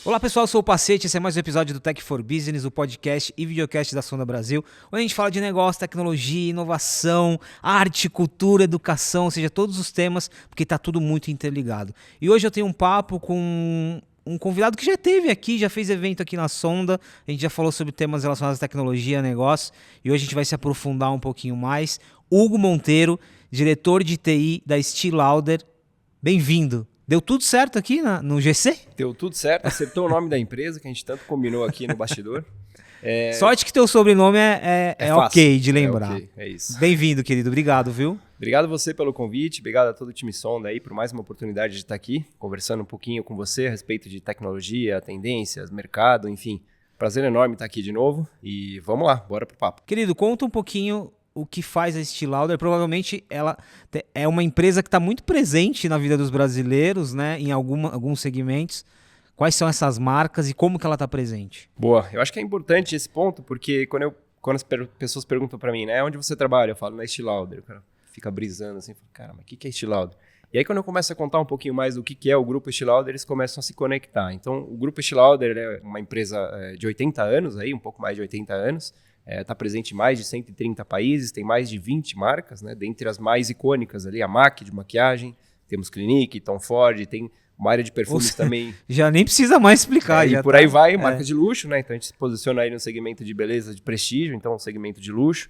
Olá pessoal, eu sou o Pacete, esse é mais um episódio do Tech for Business, o podcast e videocast da Sonda Brasil, onde a gente fala de negócio, tecnologia, inovação, arte, cultura, educação, ou seja, todos os temas, porque está tudo muito interligado. E hoje eu tenho um papo com um convidado que já esteve aqui, já fez evento aqui na Sonda, a gente já falou sobre temas relacionados à tecnologia, negócio, e hoje a gente vai se aprofundar um pouquinho mais. Hugo Monteiro, diretor de TI da Steel Lauder, bem-vindo. Deu tudo certo aqui no GC? Deu tudo certo, acertou o nome da empresa que a gente tanto combinou aqui no bastidor. Sorte que teu sobrenome é ok de lembrar. É ok, é isso. Bem-vindo, querido. Obrigado, viu? Obrigado você pelo convite, obrigado a todo o time Sonda aí por mais uma oportunidade de estar aqui, conversando um pouquinho com você a respeito de tecnologia, tendências, mercado, enfim. Prazer enorme estar aqui de novo e vamos lá, bora pro papo. Querido, conta um pouquinho o que faz a Steel Lauder. Provavelmente ela é uma empresa que está muito presente na vida dos brasileiros, né, em alguns segmentos. Quais são essas marcas e como que ela está presente? Boa, eu acho que é importante esse ponto, porque quando as pessoas perguntam para mim, né, onde você trabalha? Eu falo na Steel Lauder, o cara fica brisando assim, fala, cara, mas o que é Steel Lauder? E aí quando eu começo a contar um pouquinho mais do que é o Grupo Steel Lauder, eles começam a se conectar. Então, o Grupo Steel Lauder é uma empresa de 80 anos, aí, um pouco mais de 80 anos, está presente em mais de 130 países, tem mais de 20 marcas, né, dentre as mais icônicas ali, a MAC de maquiagem, temos Clinique, Tom Ford, tem uma área de perfumes também. Já nem precisa mais explicar. E por aí vai, marca de luxo, né? Então a gente se posiciona aí no segmento de beleza de prestígio, então um segmento de luxo.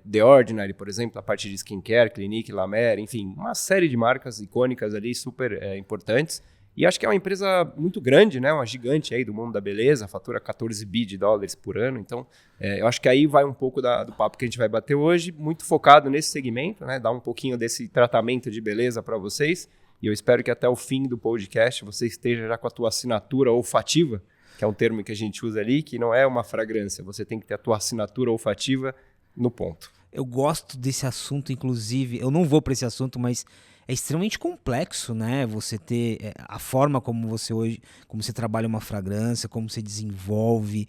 The Ordinary, por exemplo, a parte de skincare, Clinique, La Mer, enfim, uma série de marcas icônicas ali, super importantes. E acho que é uma empresa muito grande, né? Uma gigante aí do mundo da beleza, fatura 14 bi de dólares por ano. Então, eu acho que aí vai um pouco do papo que a gente vai bater hoje, muito focado nesse segmento, né? Dar um pouquinho desse tratamento de beleza para vocês. E eu espero que até o fim do podcast você esteja já com a tua assinatura olfativa, que é um termo que a gente usa ali, que não é uma fragrância. Você tem que ter a tua assinatura olfativa no ponto. Eu gosto desse assunto, inclusive. Eu não vou para esse assunto, mas é extremamente complexo, né? Você ter a forma como você trabalha uma fragrância, como você desenvolve,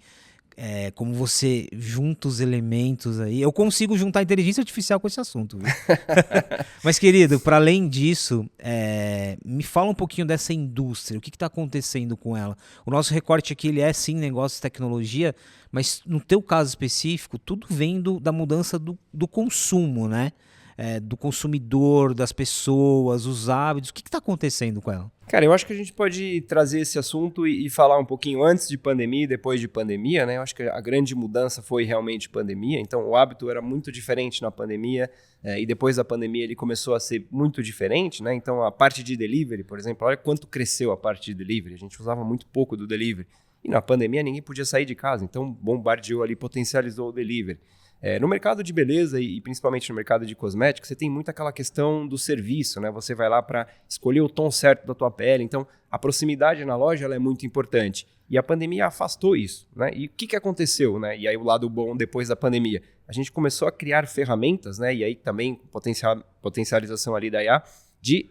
como você junta os elementos aí. Eu consigo juntar a inteligência artificial com esse assunto, viu? Mas, querido, para além disso, me fala um pouquinho dessa indústria. O que está acontecendo com ela? O nosso recorte aqui ele é sim negócio de tecnologia, mas no teu caso específico, tudo vem da mudança do consumo, né? Do consumidor, das pessoas, os hábitos. O que está acontecendo com ela? Cara, eu acho que a gente pode trazer esse assunto e falar um pouquinho antes de pandemia e depois de pandemia, né? Eu acho que a grande mudança foi realmente pandemia, então o hábito era muito diferente na pandemia e depois da pandemia ele começou a ser muito diferente, né? Então a parte de delivery, por exemplo, olha quanto cresceu a parte de delivery, a gente usava muito pouco do delivery e na pandemia ninguém podia sair de casa, então bombardeou ali, potencializou o delivery. No mercado de beleza e principalmente no mercado de cosméticos, você tem muito aquela questão do serviço, né? Você vai lá para escolher o tom certo da tua pele, então a proximidade na loja ela é muito importante. E a pandemia afastou isso, né? E o que aconteceu, né? E aí o lado bom depois da pandemia, a gente começou a criar ferramentas, né? E aí também potencialização ali da IA, de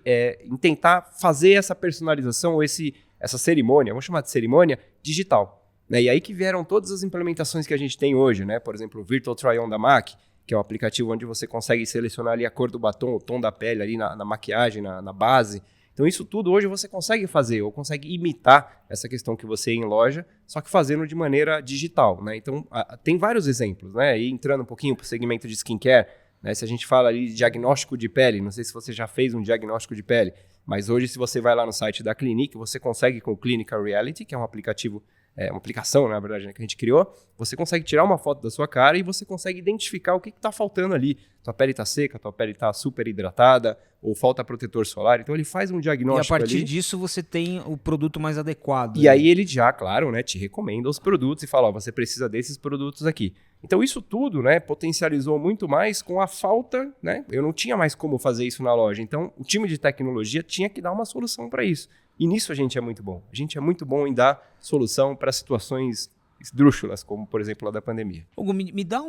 tentar fazer essa personalização ou essa cerimônia, vamos chamar de cerimônia, digital. E aí que vieram todas as implementações que a gente tem hoje, né? Por exemplo, o Virtual Try-On da MAC, que é um aplicativo onde você consegue selecionar ali a cor do batom, o tom da pele ali na maquiagem, na base. Então isso tudo hoje você consegue fazer, ou consegue imitar essa questão que você é em loja, só que fazendo de maneira digital, né? Então tem vários exemplos, né? E entrando um pouquinho para o segmento de skincare, né? Se a gente fala ali de diagnóstico de pele, não sei se você já fez um diagnóstico de pele, mas hoje se você vai lá no site da Clinique, você consegue com o Clinical Reality, que é um aplicativo, uma aplicação, na verdade, né, que a gente criou, você consegue tirar uma foto da sua cara e você consegue identificar o que está faltando ali. Tua pele está seca, tua pele está super hidratada, ou falta protetor solar. Então ele faz um diagnóstico ali. E a partir disso você tem o produto mais adequado. E aí ele já, claro, né, te recomenda os produtos e fala, você precisa desses produtos aqui. Então isso tudo, né, potencializou muito mais com a falta, né? Eu não tinha mais como fazer isso na loja. Então o time de tecnologia tinha que dar uma solução para isso. E nisso a gente é muito bom. A gente é muito bom em dar solução para situações esdrúxulas, como por exemplo a da pandemia. Hugo, me dá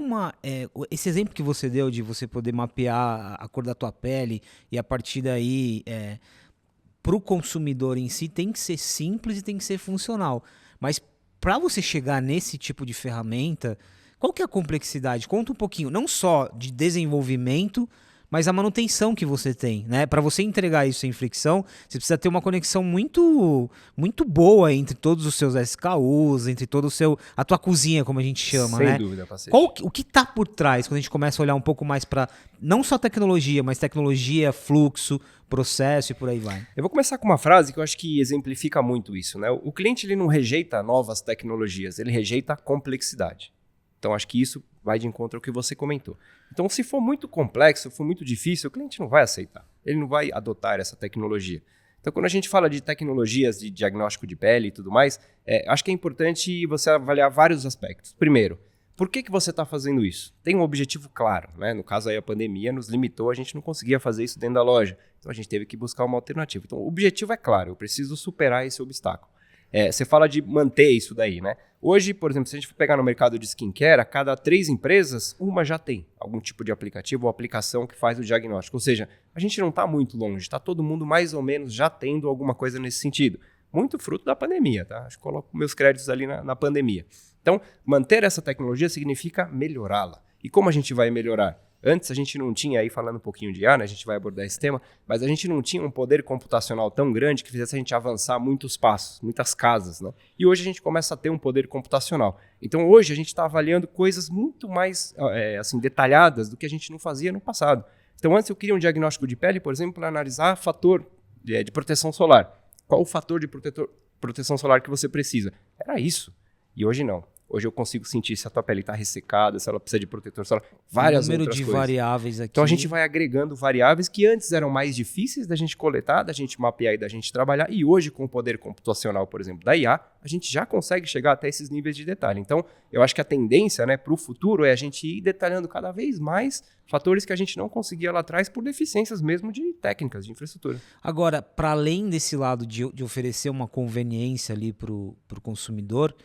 esse exemplo que você deu de você poder mapear a cor da tua pele e a partir daí para o consumidor em si tem que ser simples e tem que ser funcional. Mas para você chegar nesse tipo de ferramenta, qual que é a complexidade? Conta um pouquinho, não só de desenvolvimento, mas a manutenção que você tem, né? Para você entregar isso sem fricção, você precisa ter uma conexão muito muito boa entre todos os seus SKUs, entre todo a tua cozinha, como a gente chama, né? Sem dúvida, Pacete. O que tá por trás quando a gente começa a olhar um pouco mais para não só tecnologia, mas tecnologia, fluxo, processo e por aí vai? Eu vou começar com uma frase que eu acho que exemplifica muito isso, né? O cliente ele não rejeita novas tecnologias, ele rejeita a complexidade. Então acho que isso vai de encontro ao que você comentou. Então se for muito complexo, for muito difícil, o cliente não vai aceitar. Ele não vai adotar essa tecnologia. Então quando a gente fala de tecnologias de diagnóstico de pele e tudo mais, acho que é importante você avaliar vários aspectos. Primeiro, por que você está fazendo isso? Tem um objetivo claro, né? No caso aí a pandemia nos limitou, a gente não conseguia fazer isso dentro da loja. Então a gente teve que buscar uma alternativa. Então o objetivo é claro, eu preciso superar esse obstáculo. Você fala de manter isso daí, né? Hoje, por exemplo, se a gente for pegar no mercado de skincare, a cada 3 empresas, uma já tem algum tipo de aplicativo ou aplicação que faz o diagnóstico. Ou seja, a gente não está muito longe, está todo mundo mais ou menos já tendo alguma coisa nesse sentido. Muito fruto da pandemia, tá? Acho que coloco meus créditos ali na pandemia. Então, manter essa tecnologia significa melhorá-la. E como a gente vai melhorar? Antes a gente não tinha, aí falando um pouquinho de IA, né, a gente vai abordar esse tema, mas a gente não tinha um poder computacional tão grande que fizesse a gente avançar muitos passos, muitas casas, né? E hoje a gente começa a ter um poder computacional. Então hoje a gente está avaliando coisas muito mais assim, detalhadas do que a gente não fazia no passado. Então antes eu queria um diagnóstico de pele, por exemplo, para analisar fator de proteção solar. Qual o fator de proteção solar que você precisa? Era isso. E hoje não. Hoje eu consigo sentir se a tua pele está ressecada, se ela precisa de protetor solar, várias outras coisas. Número de variáveis aqui. Então a gente vai agregando variáveis que antes eram mais difíceis da gente coletar, da gente mapear e da gente trabalhar. E hoje, com o poder computacional, por exemplo, da IA, a gente já consegue chegar até esses níveis de detalhe. Então, eu acho que a tendência, né, para o futuro é a gente ir detalhando cada vez mais fatores que a gente não conseguia lá atrás por deficiências mesmo de técnicas, de infraestrutura. Agora, para além desse lado de oferecer uma conveniência ali para o consumidor,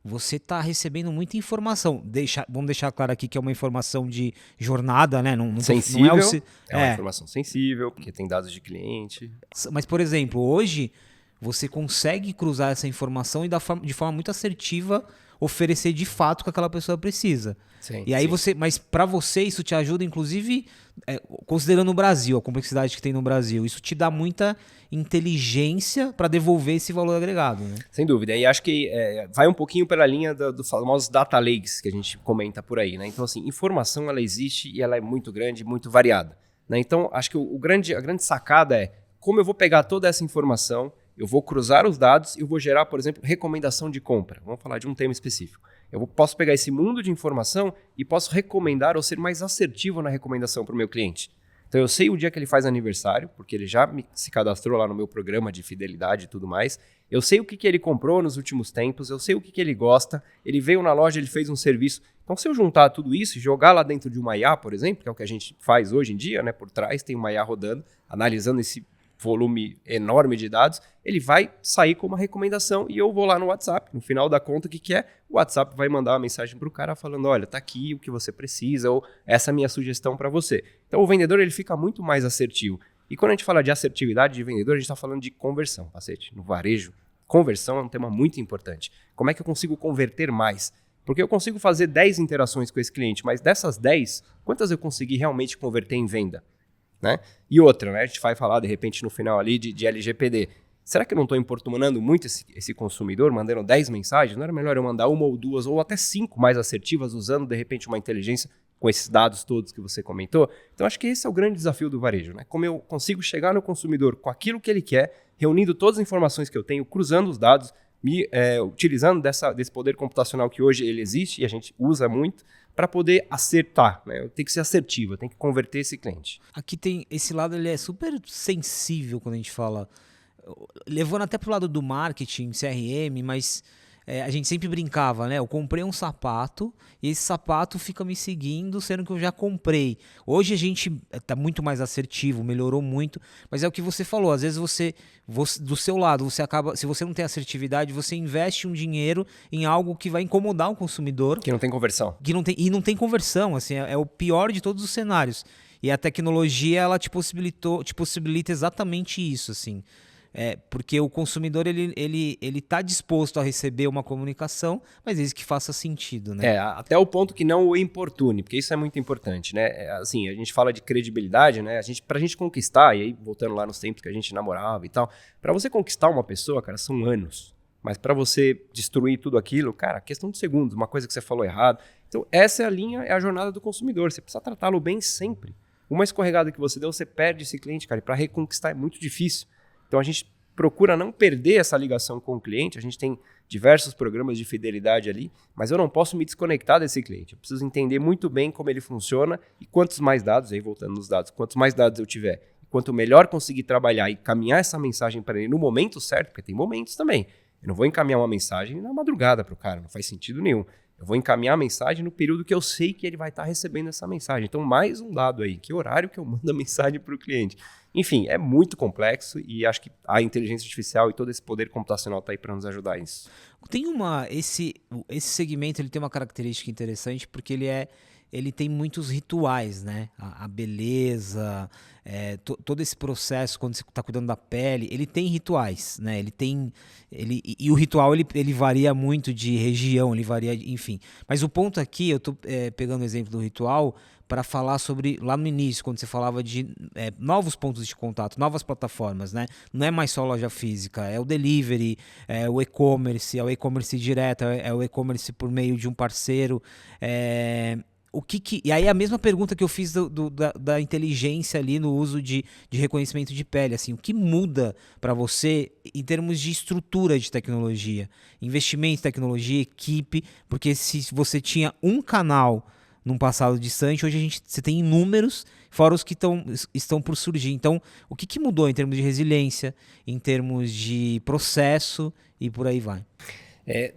você está recebendo muita informação. Vamos deixar claro aqui que é uma informação de jornada, né? Sensível, não é, uma informação sensível, porque tem dados de cliente. Mas, por exemplo, hoje você consegue cruzar essa informação e de forma muito assertiva oferecer de fato o que aquela pessoa precisa. Sim, e aí sim. mas para você isso te ajuda, inclusive, considerando o Brasil, a complexidade que tem no Brasil, isso te dá muita inteligência para devolver esse valor agregado, né? Sem dúvida. E acho que vai um pouquinho pela linha do famoso data lakes que a gente comenta por aí, né? Então, assim, informação ela existe e ela é muito grande, muito variada, né? Então, acho que a grande sacada é como eu vou pegar toda essa informação, eu vou cruzar os dados e eu vou gerar, por exemplo, recomendação de compra. Vamos falar de um tema específico. Posso pegar esse mundo de informação e posso recomendar ou ser mais assertivo na recomendação para o meu cliente. Então eu sei o dia que ele faz aniversário, porque ele já se cadastrou lá no meu programa de fidelidade e tudo mais. Eu sei o que ele comprou nos últimos tempos, eu sei o que ele gosta, ele veio na loja, ele fez um serviço. Então se eu juntar tudo isso e jogar lá dentro de uma IA, por exemplo, que é o que a gente faz hoje em dia, né? Por trás tem uma IA rodando, analisando esse volume enorme de dados, ele vai sair com uma recomendação e eu vou lá no WhatsApp, no final da conta, o que é? O WhatsApp vai mandar uma mensagem para o cara falando, olha, tá aqui o que você precisa ou essa é a minha sugestão para você. Então o vendedor ele fica muito mais assertivo. E quando a gente fala de assertividade de vendedor, a gente está falando de conversão, Pacete. No varejo, conversão é um tema muito importante. Como é que eu consigo converter mais? Porque eu consigo fazer 10 interações com esse cliente, mas dessas 10, quantas eu consegui realmente converter em venda? Né? E outra, né? A gente vai falar de repente no final ali de LGPD. Será que eu não estou importunando muito esse consumidor, mandando 10 mensagens? Não era melhor eu mandar uma ou duas ou até 5 mais assertivas, usando de repente uma inteligência com esses dados todos que você comentou? Então acho que esse é o grande desafio do varejo, né? Como eu consigo chegar no consumidor com aquilo que ele quer, reunindo todas as informações que eu tenho, cruzando os dados, utilizando desse poder computacional que hoje ele existe e a gente usa muito, para poder acertar, né? Eu tenho que ser assertivo, eu tenho que converter esse cliente. Aqui tem esse lado, ele é super sensível quando a gente fala, levando até pro lado do marketing, CRM, mas a gente sempre brincava, né? Eu comprei um sapato e esse sapato fica me seguindo, sendo que eu já comprei. Hoje a gente tá muito mais assertivo, melhorou muito, mas é o que você falou, às vezes você do seu lado, você acaba, se você não tem assertividade, você investe um dinheiro em algo que vai incomodar o consumidor. Que não tem conversão. Não tem conversão, assim, é o pior de todos os cenários. E a tecnologia, ela te possibilita exatamente isso, assim. porque o consumidor ele tá disposto a receber uma comunicação, mas desde que faça sentido, né? Até o ponto que não o importune, porque isso é muito importante, né? Assim, a gente fala de credibilidade, né? Pra gente conquistar, e aí voltando lá nos tempos que a gente namorava e tal, pra você conquistar uma pessoa, cara, são anos. Mas pra você destruir tudo aquilo, cara, questão de segundos, uma coisa que você falou errado. Então, essa é a linha, é a jornada do consumidor. Você precisa tratá-lo bem sempre. Uma escorregada que você deu, você perde esse cliente, cara. E para reconquistar é muito difícil. Então, a gente procura não perder essa ligação com o cliente. A gente tem diversos programas de fidelidade ali, mas eu não posso me desconectar desse cliente. Eu preciso entender muito bem como ele funciona e quantos mais dados, aí voltando nos dados, quantos mais dados eu tiver, quanto melhor conseguir trabalhar e caminhar essa mensagem para ele no momento certo, porque tem momentos também. Eu não vou encaminhar uma mensagem na madrugada para o cara, não faz sentido nenhum. Eu vou encaminhar a mensagem no período que eu sei que ele vai estar recebendo essa mensagem. Então, mais um dado aí, que horário que eu mando a mensagem para o cliente. Enfim, é muito complexo e acho que a inteligência artificial e todo esse poder computacional está aí para nos ajudar nisso. Tem esse segmento ele tem uma característica interessante porque ele tem muitos rituais, né? A beleza, todo esse processo, quando você está cuidando da pele, ele tem rituais, né? E o ritual ele varia muito de região, ele varia, enfim. Mas o ponto aqui, eu estou pegando o exemplo do ritual para falar sobre, lá no início, quando você falava de novos pontos de contato, novas plataformas, né? Não é mais só loja física, é o delivery, é o e-commerce direto, é o e-commerce por meio de um parceiro, e aí a mesma pergunta que eu fiz da inteligência ali no uso de reconhecimento de pele, assim, o que muda para você em termos de estrutura de tecnologia, investimento em tecnologia, equipe, porque se você tinha um canal num passado distante, hoje você tem inúmeros, fora os que estão por surgir. Então, o que mudou em termos de resiliência, em termos de processo e por aí vai?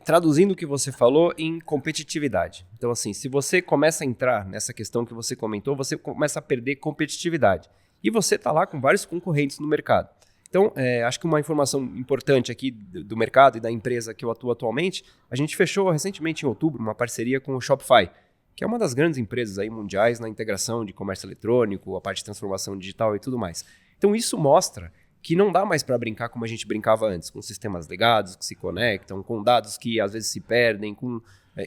Traduzindo o que você falou em competitividade. Então, assim, se você começa a entrar nessa questão que você comentou, você começa a perder competitividade. E você está lá com vários concorrentes no mercado. Então, acho que uma informação importante aqui do mercado e da empresa que eu atuo atualmente, a gente fechou recentemente em outubro uma parceria com o Shopify, que é uma das grandes empresas aí mundiais na integração de comércio eletrônico, a parte de transformação digital e tudo mais. Então, isso mostra que não dá mais para brincar como a gente brincava antes, com sistemas legados que se conectam, com dados que às vezes se perdem,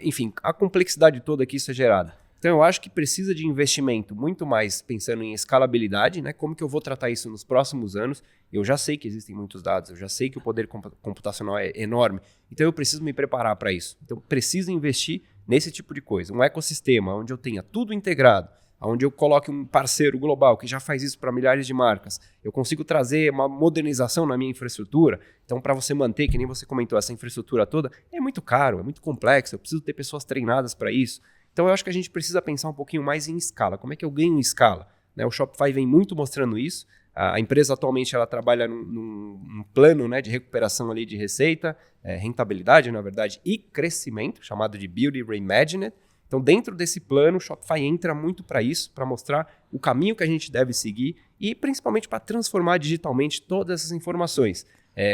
enfim, a complexidade toda que isso é gerada. Então eu acho que precisa de investimento muito mais pensando em escalabilidade, né? Como que eu vou tratar isso nos próximos anos? Eu já sei que existem muitos dados, eu já sei que o poder computacional é enorme, então eu preciso me preparar para isso. Então preciso investir nesse tipo de coisa, um ecossistema onde eu tenha tudo integrado, onde eu coloque um parceiro global que já faz isso para milhares de marcas, eu consigo trazer uma modernização na minha infraestrutura. Então, para você manter, que nem você comentou, essa infraestrutura toda, é muito caro, é muito complexo, eu preciso ter pessoas treinadas para isso. Então, eu acho que a gente precisa pensar um pouquinho mais em escala. Como é que eu ganho em escala? Né? O Shopify vem muito mostrando isso. A empresa atualmente ela trabalha num plano, né, de recuperação ali de receita, rentabilidade, na verdade, e crescimento, chamado de Beauty Reimagined. Então, dentro desse plano, o Shopify entra muito para isso, para mostrar o caminho que a gente deve seguir e principalmente para transformar digitalmente todas essas informações.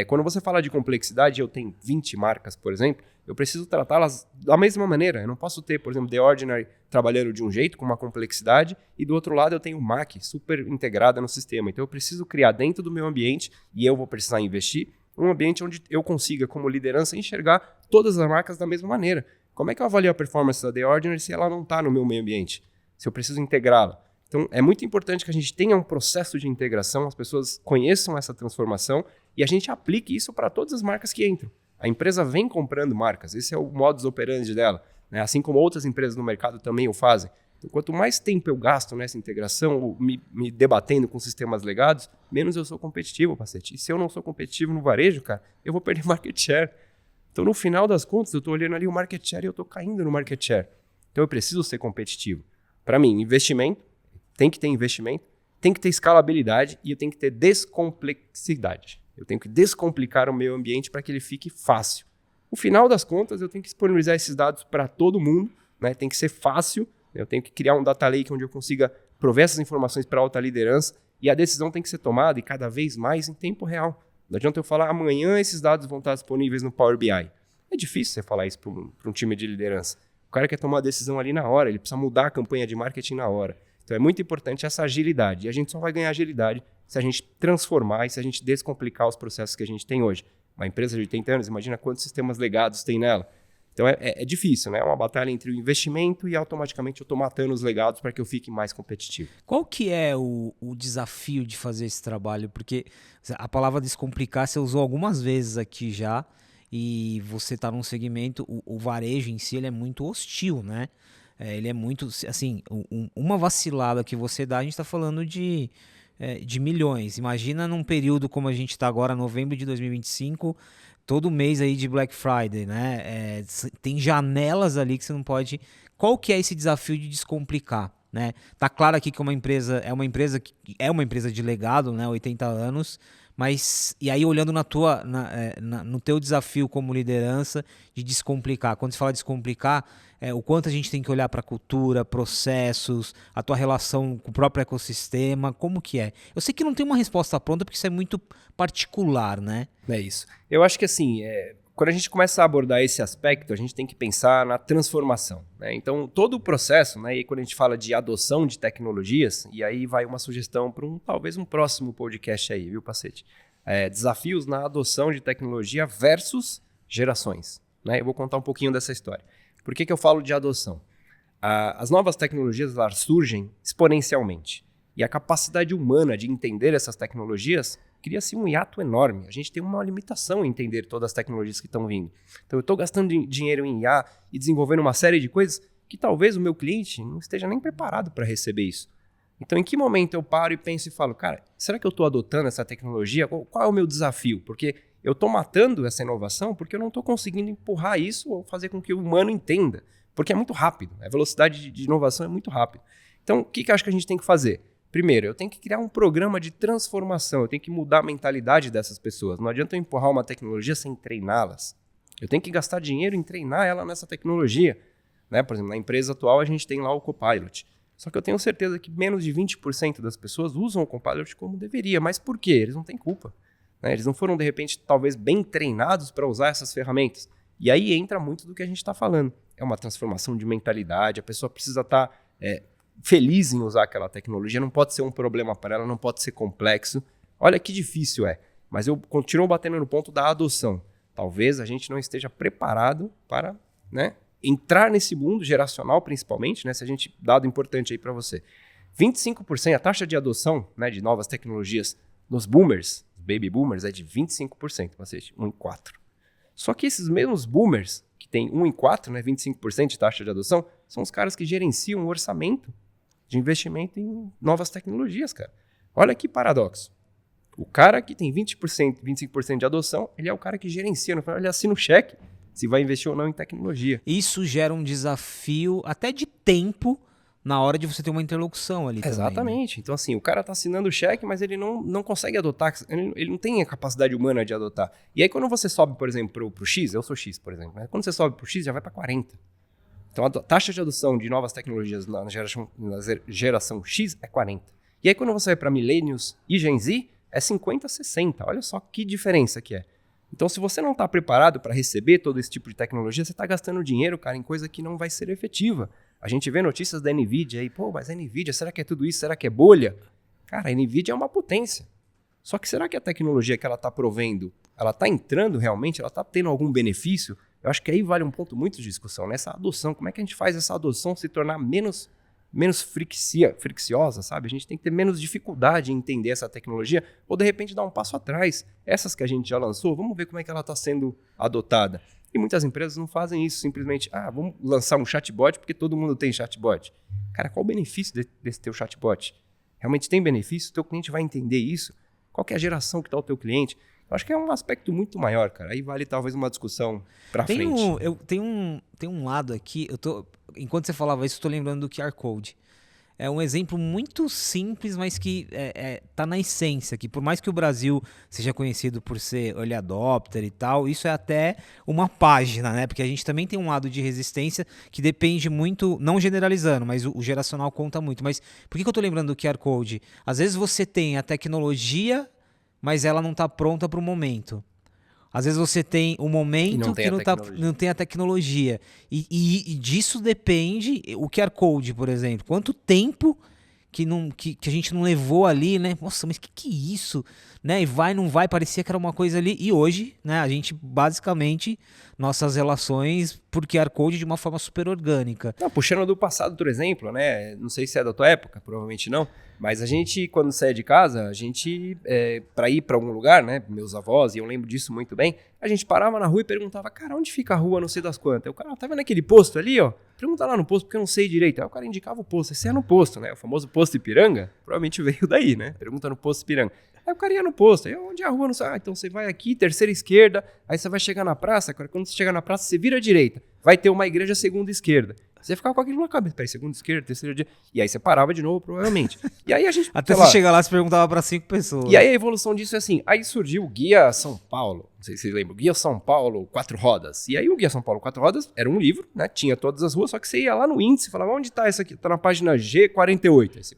Quando você fala de complexidade, eu tenho 20 marcas, por exemplo, eu preciso tratá-las da mesma maneira. Eu não posso ter, por exemplo, The Ordinary trabalhando de um jeito, com uma complexidade, e do outro lado eu tenho MAC super integrada no sistema. Então, eu preciso criar dentro do meu ambiente, e eu vou precisar investir, um ambiente onde eu consiga, como liderança, enxergar todas as marcas da mesma maneira. Como é que eu avalio a performance da The Ordinary se ela não está no meu meio ambiente? Se eu preciso integrá-la? Então, é muito importante que a gente tenha um processo de integração, as pessoas conheçam essa transformação e a gente aplique isso para todas as marcas que entram. A empresa vem comprando marcas, esse é o modus operandi dela, né? Assim como outras empresas no mercado também o fazem. Então, quanto mais tempo eu gasto nessa integração, me debatendo com sistemas legados, menos eu sou competitivo, Pacete. E se eu não sou competitivo no varejo, cara, eu vou perder market share. Então, no final das contas, eu estou olhando ali o market share e eu estou caindo no market share. Então, eu preciso ser competitivo. Para mim, investimento, tem que ter investimento, tem que ter escalabilidade e eu tenho que ter descomplexidade. Eu tenho que descomplicar o meu ambiente para que ele fique fácil. No final das contas, eu tenho que disponibilizar esses dados para todo mundo, né? Tem que ser fácil, eu tenho que criar um data lake onde eu consiga prover essas informações para alta liderança e a decisão tem que ser tomada e cada vez mais em tempo real. Não adianta eu falar amanhã esses dados vão estar disponíveis no Power BI. É difícil você falar isso para um time de liderança. O cara quer tomar a decisão ali na hora, ele precisa mudar a campanha de marketing na hora. Então é muito importante essa agilidade. E a gente só vai ganhar agilidade se a gente transformar e se a gente descomplicar os processos que a gente tem hoje. Uma empresa de 80 anos, imagina quantos sistemas legados tem nela. Então é difícil, né? É uma batalha entre o investimento e automaticamente eu estou matando os legados para que eu fique mais competitivo. Qual que é o desafio de fazer esse trabalho? Porque a palavra descomplicar você usou algumas vezes aqui já, e você está num segmento, o varejo em si ele é muito hostil, né? Ele é muito, assim, uma vacilada que você dá, a gente está falando de milhões. Imagina num período como a gente está agora, novembro de 2025, todo mês aí de Black Friday, né? Tem janelas ali que você não pode... Qual que é esse desafio de descomplicar, né? Tá claro aqui que uma empresa é uma empresa de legado, né? 80 anos, mas e aí olhando no teu desafio como liderança de descomplicar. Quando você fala descomplicar, o quanto a gente tem que olhar para a cultura, processos, a tua relação com o próprio ecossistema, como que é? Eu sei que não tem uma resposta pronta porque isso é muito particular, né? É isso. Eu acho que assim, quando a gente começa a abordar esse aspecto, a gente tem que pensar na transformação, né? Então, todo o processo, né? E quando a gente fala de adoção de tecnologias, e aí vai uma sugestão para talvez um próximo podcast aí, viu, Pacete? Desafios na adoção de tecnologia versus gerações, né? Eu vou contar um pouquinho dessa história. Por que eu falo de adoção? As novas tecnologias elas surgem exponencialmente. E a capacidade humana de entender essas tecnologias cria-se um hiato enorme. A gente tem uma limitação em entender todas as tecnologias que estão vindo. Então eu estou gastando dinheiro em IA e desenvolvendo uma série de coisas que talvez o meu cliente não esteja nem preparado para receber isso. Então em que momento eu paro e penso e falo, cara, será que eu estou adotando essa tecnologia? Qual é o meu desafio? Porque eu estou matando essa inovação porque eu não estou conseguindo empurrar isso ou fazer com que o humano entenda. Porque é muito rápido. A velocidade de inovação é muito rápida. Então o que eu acho que a gente tem que fazer? Primeiro, eu tenho que criar um programa de transformação, eu tenho que mudar a mentalidade dessas pessoas. Não adianta eu empurrar uma tecnologia sem treiná-las. Eu tenho que gastar dinheiro em treinar ela nessa tecnologia, né? Por exemplo, na empresa atual a gente tem lá o Copilot. Só que eu tenho certeza que menos de 20% das pessoas usam o Copilot como deveria. Mas por quê? Eles não têm culpa, né? Eles não foram, de repente, talvez bem treinados para usar essas ferramentas. E aí entra muito do que a gente está falando. É uma transformação de mentalidade, a pessoa precisa estar... feliz em usar aquela tecnologia, não pode ser um problema para ela, não pode ser complexo. Olha que difícil mas eu continuo batendo no ponto da adoção. Talvez a gente não esteja preparado para, né, entrar nesse mundo geracional, principalmente, né, se a gente, dado importante aí para você, 25%, a taxa de adoção, né, de novas tecnologias nos boomers, baby boomers, é de 25%, ou seja, 1 em 4. Só que esses mesmos boomers, que tem 1 em 4, né, 25% de taxa de adoção, são os caras que gerenciam o orçamento de investimento em novas tecnologias, cara. Olha que paradoxo. O cara que tem 20%, 25% de adoção, ele é o cara que gerencia, no final ele assina o cheque se vai investir ou não em tecnologia. Isso gera um desafio até de tempo na hora de você ter uma interlocução ali. Exatamente. Também, né? Então, assim, o cara está assinando o cheque, mas ele não consegue adotar, ele não tem a capacidade humana de adotar. E aí, quando você sobe, por exemplo, para o X, eu sou X, por exemplo, né? Quando você sobe para o X, já vai para 40. Então, a taxa de adoção de novas tecnologias na geração X é 40. E aí, quando você vai para Millennials e Gen Z, é 50, 60. Olha só que diferença que é. Então, se você não está preparado para receber todo esse tipo de tecnologia, você está gastando dinheiro, cara, em coisa que não vai ser efetiva. A gente vê notícias da NVIDIA aí, mas a NVIDIA, será que é tudo isso? Será que é bolha? Cara, a NVIDIA é uma potência. Só que será que a tecnologia que ela está provendo, ela está entrando realmente? Ela está tendo algum benefício? Eu acho que aí vale um ponto muito de discussão, né? Essa adoção, como é que a gente faz essa adoção se tornar menos friccionosa, sabe? A gente tem que ter menos dificuldade em entender essa tecnologia ou, de repente, dar um passo atrás. Essas que a gente já lançou, vamos ver como é que ela está sendo adotada. E muitas empresas não fazem isso, simplesmente, vamos lançar um chatbot porque todo mundo tem chatbot. Cara, qual o benefício desse teu chatbot? Realmente tem benefício? O teu cliente vai entender isso? Qual que é a geração que está o teu cliente? Eu acho que é um aspecto muito maior, cara. Aí vale talvez uma discussão para frente. Tem um lado aqui, enquanto você falava isso, eu tô lembrando do QR Code. É um exemplo muito simples, mas que tá na essência, que por mais que o Brasil seja conhecido por ser early adopter e tal, isso é até uma página, né? Porque a gente também tem um lado de resistência que depende muito, não generalizando, mas o geracional conta muito. Mas por que eu tô lembrando do QR Code? Às vezes você tem a tecnologia, mas ela não está pronta para o momento. Às vezes você tem um momento que não tem a tecnologia. E disso depende o QR Code, por exemplo. Quanto tempo que a gente não levou ali, né? Nossa, mas que é isso? Né? E vai, não vai, parecia que era uma coisa ali. E hoje, né, a gente basicamente, nossas relações por QR Code de uma forma super orgânica. Não, puxando do passado, por exemplo, né? Não sei se é da tua época, provavelmente não. Mas a gente, quando saía de casa, a gente, para ir para algum lugar, né? Meus avós, e eu lembro disso muito bem, a gente parava na rua e perguntava, cara, onde fica a rua, não sei das quantas. Aí o cara, tá vendo aquele posto ali, ó? Pergunta lá no posto, porque eu não sei direito. Aí o cara indicava o posto. Esse é no posto, né? O famoso posto Ipiranga, provavelmente veio daí, né? Pergunta no posto Ipiranga. Aí o cara ia no posto. Aí onde é a rua? Não sei. Ah, então você vai aqui, terceira esquerda. Aí você vai chegar na praça. Cara, quando você chegar na praça, você vira à direita. Vai ter uma igreja segunda esquerda. Você ficava com aquilo na cabeça. Peraí, segunda esquerda, terceira direita. E aí você parava de novo, provavelmente. E aí a gente... Até você chegar lá, você perguntava para 5 pessoas. E aí a evolução disso é assim. Aí surgiu o Guia São Paulo. Não sei se vocês lembram. Guia São Paulo 4 Rodas. E aí o Guia São Paulo 4 Rodas era um livro, né? Tinha todas as ruas, só que você ia lá no índice e falava, onde tá essa aqui? Tá na página G48. Aí você,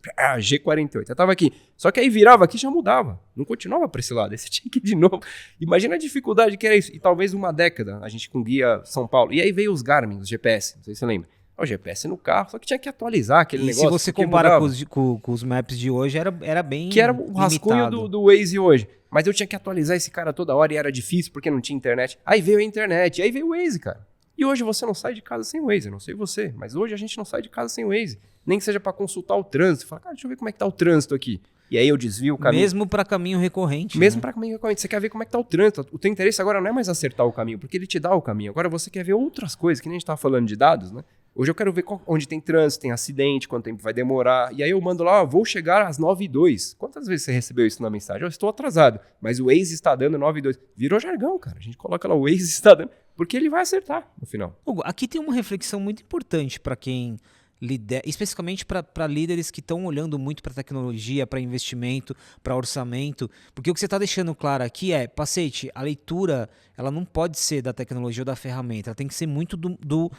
G48. Eu tava aqui. Só que aí virava aqui e já mudava. Não continuava pra esse lado. Aí você tinha que ir de novo. Imagina a dificuldade que era isso. E talvez uma década, a gente com Guia São Paulo. E aí veio os Garmin, os GPS. Não sei se você lembra. O GPS no carro, só que tinha que atualizar aquele negócio. E se você compara com os maps de hoje, era bem que era o rascunho do Waze hoje. Mas eu tinha que atualizar esse cara toda hora e era difícil porque não tinha internet. Aí veio a internet, aí veio o Waze, cara. E hoje você não sai de casa sem o Waze, eu não sei você, mas hoje a gente não sai de casa sem o Waze. Nem que seja para consultar o trânsito. Fala, cara, deixa eu ver como é que tá o trânsito aqui. E aí eu desvio o caminho. Mesmo para caminho recorrente. Mesmo para caminho recorrente. Você quer ver como é que tá o trânsito. O teu interesse agora não é mais acertar o caminho, porque ele te dá o caminho. Agora você quer ver outras coisas, que nem a gente tava falando de dados, né? Hoje eu quero ver onde tem trânsito, tem acidente, quanto tempo vai demorar. E aí eu mando lá, vou chegar às 9h02. Quantas vezes você recebeu isso na mensagem? Eu estou atrasado, mas o Waze está dando 9h02. Virou jargão, cara. A gente coloca lá, o Waze está dando, porque ele vai acertar no final. Hugo, aqui tem uma reflexão muito importante para quem lidera, especificamente para líderes que estão olhando muito para tecnologia, para investimento, para orçamento, porque o que você está deixando claro aqui é, Pacete, a leitura ela não pode ser da tecnologia ou da ferramenta, ela tem que ser muito do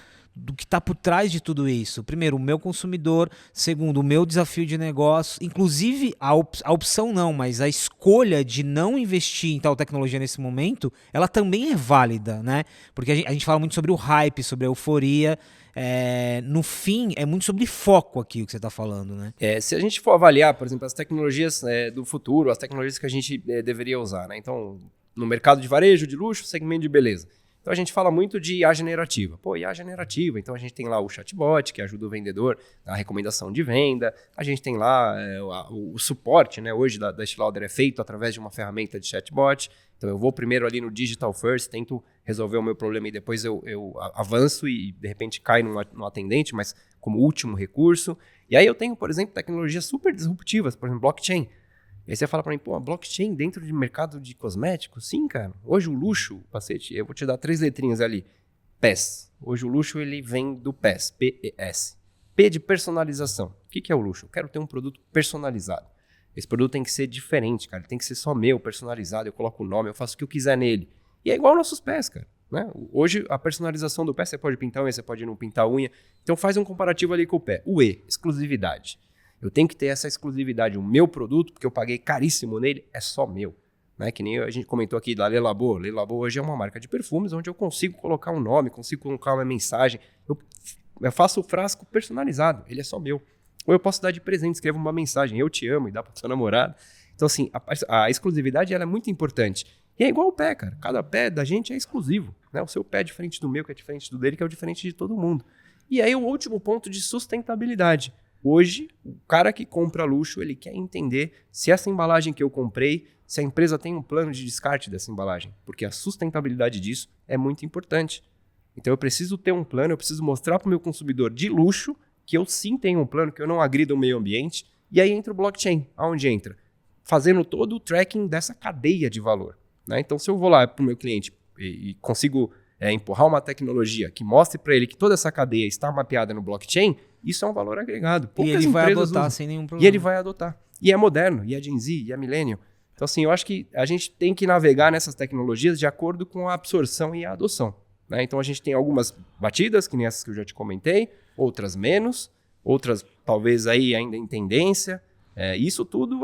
que está por trás de tudo isso. Primeiro, o meu consumidor. Segundo, o meu desafio de negócio. Inclusive, a opção não, mas a escolha de não investir em tal tecnologia nesse momento, ela também é válida, né? Porque a gente fala muito sobre o hype, sobre a euforia. No fim, é muito sobre foco aqui o que você está falando, né? Se a gente for avaliar, por exemplo, as tecnologias do futuro, as tecnologias que a gente deveria usar, né? Então, no mercado de varejo, de luxo, segmento de beleza. Então a gente fala muito de IA generativa. Pô, IA generativa, então a gente tem lá o chatbot, que ajuda o vendedor na recomendação de venda. A gente tem lá o suporte, né? Hoje da Estée Lauder é feito através de uma ferramenta de chatbot. Então eu vou primeiro ali no digital first, tento resolver o meu problema e depois eu avanço e de repente cai no atendente, mas como último recurso. E aí eu tenho, por exemplo, tecnologias super disruptivas, por exemplo, blockchain. E aí você fala pra mim, pô, blockchain dentro de mercado de cosméticos? Sim, cara. Hoje o luxo, Pacete, eu vou te dar 3 letrinhas ali. PES. Hoje o luxo, ele vem do PES. P-E-S. P de personalização. O que é o luxo? Eu quero ter um produto personalizado. Esse produto tem que ser diferente, cara. Ele tem que ser só meu, personalizado. Eu coloco o nome, eu faço o que eu quiser nele. E é igual aos nossos pés, cara. Né? Hoje, a personalização do pé, você pode pintar unha, você pode não pintar unha. Então faz um comparativo ali com o pé. O E, exclusividade. Eu tenho que ter essa exclusividade. O meu produto, porque eu paguei caríssimo nele, é só meu. Né? Que nem a gente comentou aqui da Le Labo. Le Labo hoje é uma marca de perfumes onde eu consigo colocar um nome, consigo colocar uma mensagem. Eu faço o frasco personalizado, ele é só meu. Ou eu posso dar de presente, escrevo uma mensagem, eu te amo, e dá para sua namorada. Então assim, a exclusividade ela é muito importante. E é igual o pé, cara. Cada pé da gente é exclusivo. Né? O seu pé é diferente do meu, que é diferente do dele, que é o diferente de todo mundo. E aí o último ponto de sustentabilidade. Hoje, o cara que compra luxo, ele quer entender se essa embalagem que eu comprei, se a empresa tem um plano de descarte dessa embalagem. Porque a sustentabilidade disso é muito importante. Então eu preciso ter um plano, eu preciso mostrar para o meu consumidor de luxo que eu sim tenho um plano, que eu não agrido o meio ambiente. E aí entra o blockchain. Aonde entra? Fazendo todo o tracking dessa cadeia de valor. Né? Então se eu vou lá para o meu cliente e consigo empurrar uma tecnologia que mostre para ele que toda essa cadeia está mapeada no blockchain, isso é um valor agregado. Poucas e ele vai adotar usam. Sem nenhum problema. E ele vai adotar. E é moderno, e é Gen Z, e é Millennial. Então, assim, eu acho que a gente tem que navegar nessas tecnologias de acordo com a absorção e a adoção. Né? Então, a gente tem algumas batidas, que nem essas que eu já te comentei, outras menos, outras talvez aí ainda em tendência. Isso tudo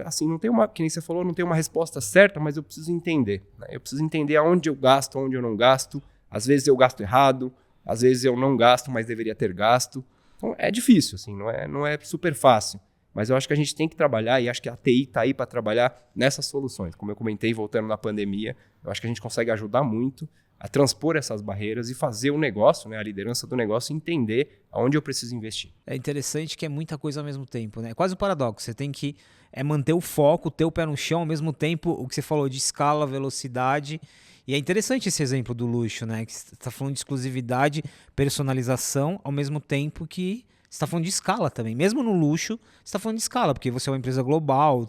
assim, não tem uma, que nem você falou, não tem uma resposta certa, mas eu preciso entender. Né? Eu preciso entender aonde eu gasto, aonde eu não gasto. Às vezes eu gasto errado, às vezes eu não gasto, mas deveria ter gasto. Então, é difícil, assim, não é super fácil. Mas eu acho que a gente tem que trabalhar, e acho que a TI está aí para trabalhar nessas soluções. Como eu comentei, voltando na pandemia, eu acho que a gente consegue ajudar muito a transpor essas barreiras e fazer o negócio, né, a liderança do negócio, entender aonde eu preciso investir. É interessante que é muita coisa ao mesmo tempo, né? É quase um paradoxo. Você tem que manter o foco, ter o pé no chão, ao mesmo tempo, o que você falou de escala, velocidade. E é interessante esse exemplo do luxo, né? Que você está falando de exclusividade, personalização, ao mesmo tempo que você está falando de escala também. Mesmo no luxo, você está falando de escala, porque você é uma empresa global,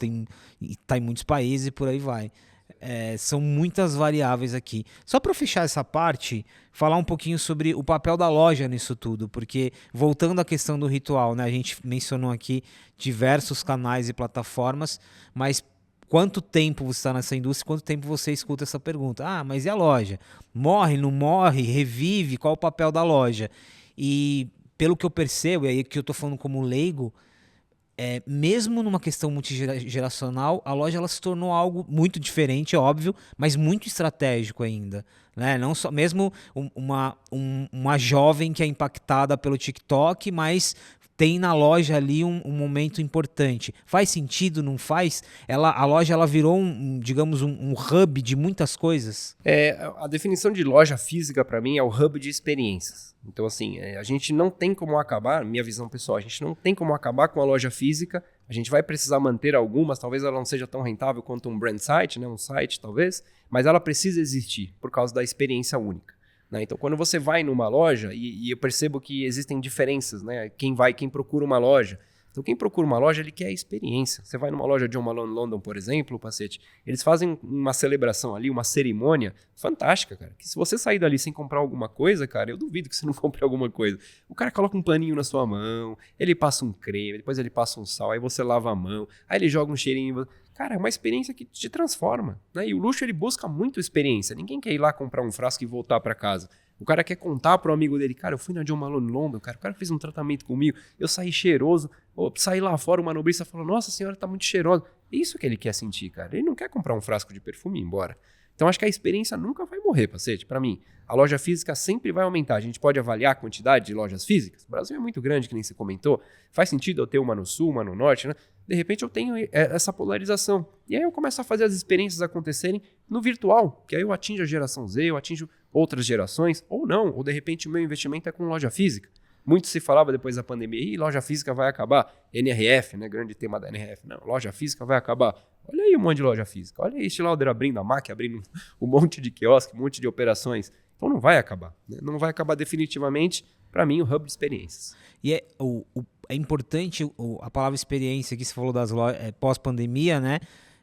está em muitos países e por aí vai. São muitas variáveis aqui. Só para fechar essa parte, falar um pouquinho sobre o papel da loja nisso tudo, porque voltando à questão do ritual, né, a gente mencionou aqui diversos canais e plataformas, mas quanto tempo você está nessa indústria, quanto tempo você escuta essa pergunta? Ah, mas e a loja? Morre, não morre? Revive? Qual o papel da loja? E pelo que eu percebo, e aí que eu estou falando como leigo, mesmo numa questão multigeracional, a loja ela se tornou algo muito diferente, óbvio, mas muito estratégico ainda. Né? Não só, mesmo uma jovem que é impactada pelo TikTok, mas tem na loja ali um momento importante. Faz sentido, não faz? A loja ela virou digamos, um hub de muitas coisas? A definição de loja física, para mim, é o hub de experiências. Então, assim, a gente não tem como acabar, minha visão pessoal, a gente não tem como acabar com a loja física, a gente vai precisar manter algumas, talvez ela não seja tão rentável quanto um brand site, né, um site talvez, mas ela precisa existir por causa da experiência única. Né? Então, quando você vai numa loja, e eu percebo que existem diferenças, né? Quem procura uma loja. Então, quem procura uma loja, ele quer a experiência. Você vai numa loja John Malone London, por exemplo, Pacete, eles fazem uma celebração ali, uma cerimônia fantástica, cara. Que se você sair dali sem comprar alguma coisa, cara, eu duvido que você não compre alguma coisa. O cara coloca um paninho na sua mão, ele passa um creme, depois ele passa um sal, aí você lava a mão, aí ele joga um cheirinho. Cara, é uma experiência que te transforma, né? E o luxo, ele busca muito experiência. Ninguém quer ir lá comprar um frasco e voltar para casa. O cara quer contar pro amigo dele, cara, eu fui na John Malone London, cara, o cara fez um tratamento comigo, eu saí cheiroso, saí lá fora, o manobrista falou, nossa senhora, tá muito cheirosa. É isso que ele quer sentir, cara. Ele não quer comprar um frasco de perfume e ir embora. Então, acho que a experiência nunca vai morrer, Pacete. Para mim, a loja física sempre vai aumentar. A gente pode avaliar a quantidade de lojas físicas. O Brasil é muito grande, que nem você comentou. Faz sentido eu ter uma no sul, uma no norte, né? De repente, eu tenho essa polarização. E aí eu começo a fazer as experiências acontecerem no virtual, que aí eu atinjo a geração Z, eu atinjo outras gerações, ou não. Ou, de repente, o meu investimento é com loja física. Muito se falava depois da pandemia, loja física vai acabar. NRF, né? Grande tema da NRF. Não, loja física vai acabar. Olha aí um monte de loja física. Olha aí Estée Lauder abrindo a MAC, abrindo um monte de quiosque, um monte de operações. Então não vai acabar. Né? Não vai acabar definitivamente, para mim, o hub de experiências. E é importante a palavra experiência que você falou das lojas pós-pandemia, né?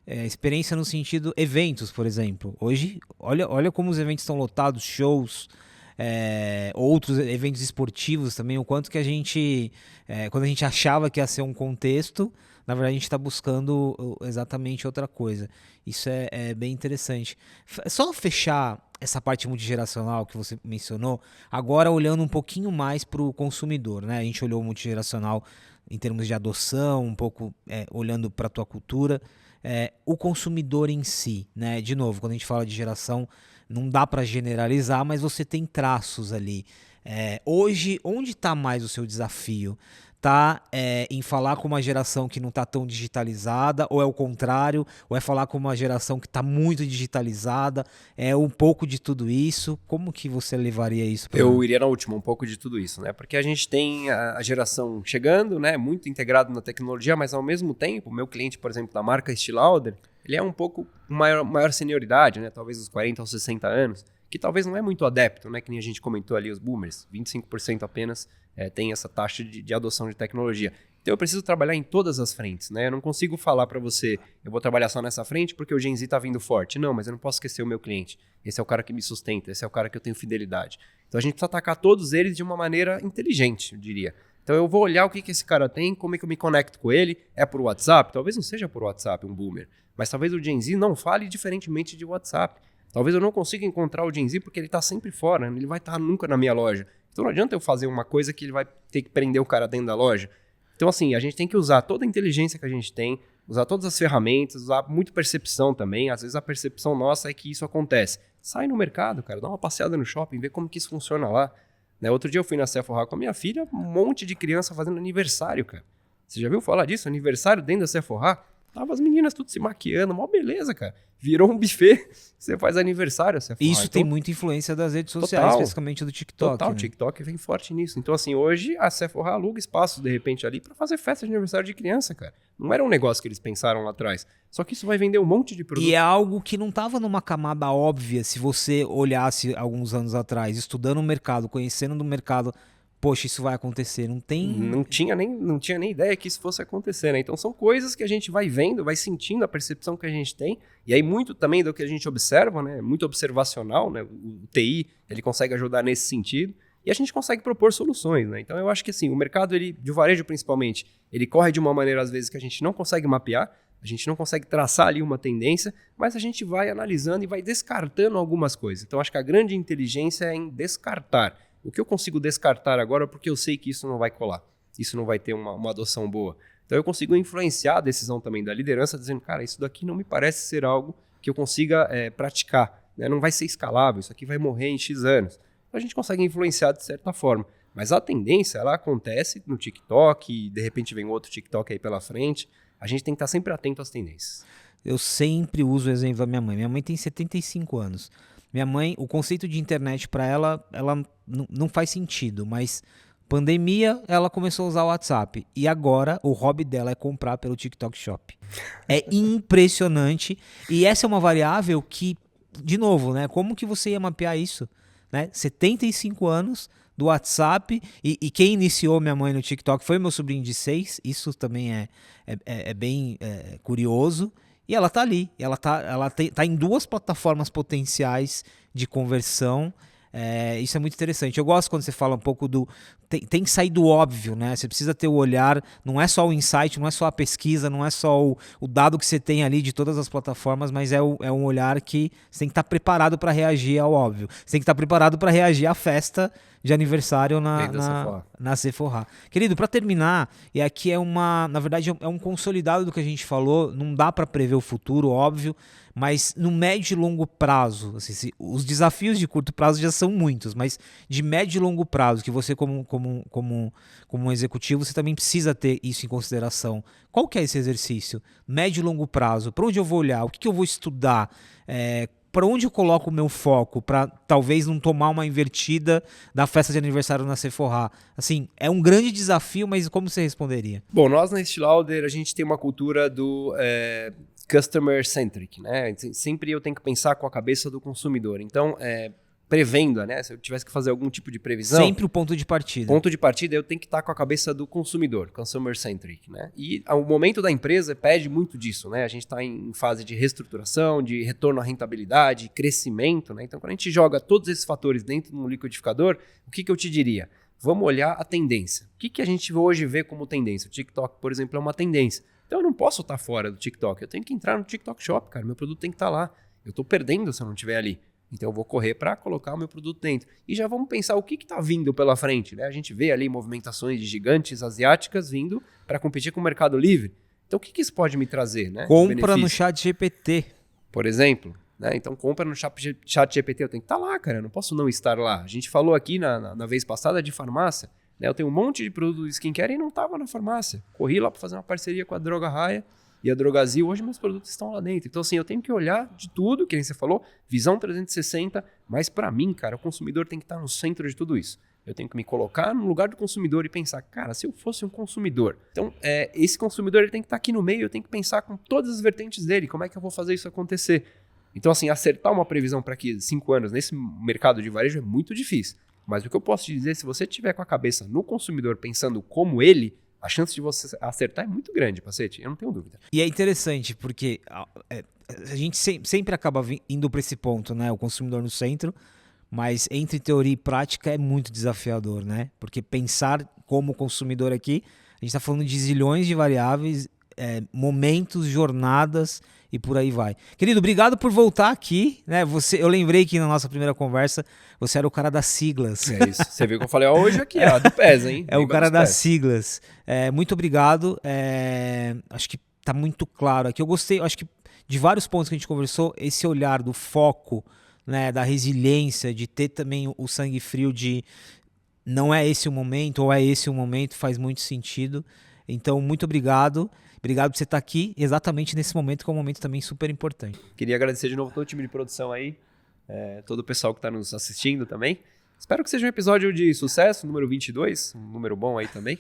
Experiência no sentido eventos, por exemplo. Hoje, olha como os eventos estão lotados, shows, outros eventos esportivos também, o quanto que a gente, quando a gente achava que ia ser um contexto, na verdade a gente está buscando exatamente outra coisa. Isso é bem interessante. Só fechar essa parte multigeracional que você mencionou, agora olhando um pouquinho mais para o consumidor, né? A gente olhou o multigeracional em termos de adoção, um pouco olhando para a tua cultura. O consumidor em si, né? De novo, quando a gente fala de geração, não dá para generalizar, mas você tem traços ali. Hoje, onde está mais o seu desafio? Tá em falar com uma geração que não está tão digitalizada, ou é o contrário, ou é falar com uma geração que está muito digitalizada, um pouco de tudo isso? Como que você levaria isso para... Eu iria na última, um pouco de tudo isso, né? Porque a gente tem a geração chegando, né? Muito integrado na tecnologia, mas ao mesmo tempo, o meu cliente, por exemplo, da marca Estée Lauder, ele é um pouco maior senioridade, né? Talvez dos 40 aos 60 anos, que talvez não é muito adepto, né? Que nem a gente comentou ali, os boomers, 25% apenas tem essa taxa de adoção de tecnologia. Então eu preciso trabalhar em todas as frentes, né? Eu não consigo falar para você, eu vou trabalhar só nessa frente porque o Gen Z tá vindo forte. Não, mas eu não posso esquecer o meu cliente. Esse é o cara que me sustenta, esse é o cara que eu tenho fidelidade. Então a gente precisa atacar todos eles de uma maneira inteligente, eu diria. Então eu vou olhar o que esse cara tem, como é que eu me conecto com ele. É por WhatsApp? Talvez não seja por WhatsApp um boomer, mas talvez o Gen Z não fale diferentemente de WhatsApp. Talvez eu não consiga encontrar o Gen Z porque ele está sempre fora, ele vai estar nunca na minha loja. Então não adianta eu fazer uma coisa que ele vai ter que prender o cara dentro da loja. Então assim, a gente tem que usar toda a inteligência que a gente tem, usar todas as ferramentas, usar muito percepção também. Às vezes a percepção nossa é que isso acontece. Sai no mercado, cara, dá uma passeada no shopping, vê como que isso funciona lá. Né? Outro dia eu fui na Sephora com a minha filha, um monte de criança fazendo aniversário, cara. Você já viu falar disso? Aniversário dentro da Sephora? Tava as meninas tudo se maquiando, mó beleza, cara. Virou um buffet, você faz aniversário. Sephora. Isso então, tem muita influência das redes sociais, especificamente do TikTok. Total, o TikTok vem forte nisso. Então, assim, hoje a Sephora aluga espaços, de repente, ali para fazer festa de aniversário de criança, cara. Não era um negócio que eles pensaram lá atrás. Só que isso vai vender um monte de produto. E é algo que não estava numa camada óbvia, se você olhasse alguns anos atrás, estudando o mercado, conhecendo do mercado, poxa, isso vai acontecer. Não tinha nem ideia que isso fosse acontecer, né? Então são coisas que a gente vai vendo, vai sentindo a percepção que a gente tem, e aí muito também do que a gente observa, né? Muito observacional, né? O TI, ele consegue ajudar nesse sentido, e a gente consegue propor soluções, né? Então eu acho que assim, o mercado de varejo principalmente, ele corre de uma maneira às vezes que a gente não consegue mapear, a gente não consegue traçar ali uma tendência, mas a gente vai analisando e vai descartando algumas coisas. Então acho que a grande inteligência é em descartar. O que eu consigo descartar agora é porque eu sei que isso não vai colar, isso não vai ter uma adoção boa. Então eu consigo influenciar a decisão também da liderança, dizendo, cara, isso daqui não me parece ser algo que eu consiga praticar, né? Não vai ser escalável, isso aqui vai morrer em X anos. Então a gente consegue influenciar de certa forma. Mas a tendência, ela acontece no TikTok, de repente vem outro TikTok aí pela frente. A gente tem que estar sempre atento às tendências. Eu sempre uso o exemplo da minha mãe. Minha mãe tem 75 anos. Minha mãe, o conceito de internet para ela não faz sentido, mas pandemia, ela começou a usar o WhatsApp. E agora o hobby dela é comprar pelo TikTok Shop. É impressionante. E essa é uma variável que, de novo, né? Como que você ia mapear isso? Né? 75 anos do WhatsApp, e quem iniciou minha mãe no TikTok foi meu sobrinho de 6, isso também é bem curioso. E ela tá ali, ela tá em 2 plataformas potenciais de conversão. Isso é muito interessante. Eu gosto quando você fala um pouco do... Tem que sair do óbvio, né? Você precisa ter o olhar, não é só o insight, não é só a pesquisa, não é só o dado que você tem ali de todas as plataformas, mas é um olhar que você tem que estar preparado para reagir ao óbvio. Você tem que estar preparado para reagir à festa de aniversário na Sephora. Querido, para terminar, e aqui na verdade é um consolidado do que a gente falou, não dá para prever o futuro, óbvio, mas no médio e longo prazo, assim, os desafios de curto prazo já são muitos, mas de médio e longo prazo, que você como um executivo, você também precisa ter isso em consideração. Qual que é esse exercício? Médio e longo prazo, para onde eu vou olhar, o que eu vou estudar, para onde eu coloco o meu foco para talvez não tomar uma invertida da festa de aniversário na Sephora? Assim, é um grande desafio, mas como você responderia? Bom, nós na Estée Lauder, a gente tem uma cultura do customer centric, né? Sempre eu tenho que pensar com a cabeça do consumidor. Então, prevendo, né? Se eu tivesse que fazer algum tipo de previsão... Sempre o ponto de partida. Ponto de partida, eu tenho que estar com a cabeça do consumidor, consumer centric, né? E o momento da empresa pede muito disso, né? A gente está em fase de reestruturação, de retorno à rentabilidade, crescimento, né? Então, quando a gente joga todos esses fatores dentro de um liquidificador, o que eu te diria? Vamos olhar a tendência. O que a gente hoje vê como tendência? O TikTok, por exemplo, é uma tendência. Então, eu não posso estar fora do TikTok. Eu tenho que entrar no TikTok Shop, cara. Meu produto tem que estar lá. Eu estou perdendo se eu não estiver ali. Então eu vou correr para colocar o meu produto dentro. E já vamos pensar o que está vindo pela frente, né? A gente vê ali movimentações de gigantes asiáticas vindo para competir com o Mercado Livre. Então o que isso pode me trazer, né? Compra no ChatGPT. Por exemplo, né? Então compra no ChatGPT, eu tenho que estar lá, cara. Eu não posso não estar lá. A gente falou aqui na vez passada de farmácia, né? Eu tenho um monte de produto de skincare e não estava na farmácia. Corri lá para fazer uma parceria com a Droga Raia e a Drogazil, hoje meus produtos estão lá dentro. Então, assim, eu tenho que olhar de tudo, que nem você falou, visão 360, mas para mim, cara, o consumidor tem que estar no centro de tudo isso. Eu tenho que me colocar no lugar do consumidor e pensar, cara, se eu fosse um consumidor, então esse consumidor ele tem que estar aqui no meio, eu tenho que pensar com todas as vertentes dele, como é que eu vou fazer isso acontecer? Então, assim, acertar uma previsão para aqui 5 anos nesse mercado de varejo é muito difícil. Mas o que eu posso te dizer, se você tiver com a cabeça no consumidor pensando como ele, a chance de você acertar é muito grande, Pacete, eu não tenho dúvida. E é interessante, porque a gente sempre acaba indo para esse ponto, né? O consumidor no centro, mas entre teoria e prática é muito desafiador, né? Porque pensar como consumidor aqui, a gente está falando de zilhões de variáveis, momentos, jornadas e por aí vai. Querido, obrigado por voltar aqui, né? Eu lembrei que na nossa primeira conversa você era o cara das siglas. É isso. Você viu que eu falei hoje aqui, do PES, hein? É o cara das siglas. Muito obrigado. Acho que tá muito claro aqui. Eu gostei, acho que de vários pontos que a gente conversou, esse olhar do foco, né, da resiliência, de ter também o sangue frio de não é esse o momento ou é esse o momento, faz muito sentido. Então, muito obrigado. Obrigado por você estar aqui exatamente nesse momento, que é um momento também super importante. Queria agradecer de novo todo o time de produção aí, todo o pessoal que está nos assistindo também. Espero que seja um episódio de sucesso, número 22, um número bom aí também.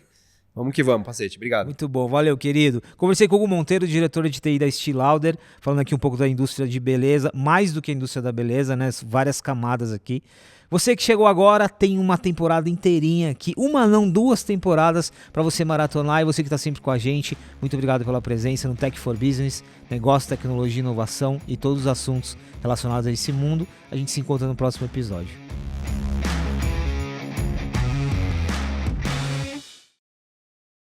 Vamos que vamos, Pacete. Obrigado. Muito bom, valeu, querido. Conversei com o Hugo Monteiro, diretor de TI da Estée Lauder, falando aqui um pouco da indústria de beleza, mais do que a indústria da beleza, né? Várias camadas aqui. Você que chegou agora, tem uma temporada inteirinha aqui, uma não, 2 temporadas para você maratonar, e você que está sempre com a gente, muito obrigado pela presença no Tech for Business, negócio, tecnologia, inovação e todos os assuntos relacionados a esse mundo. A gente se encontra no próximo episódio.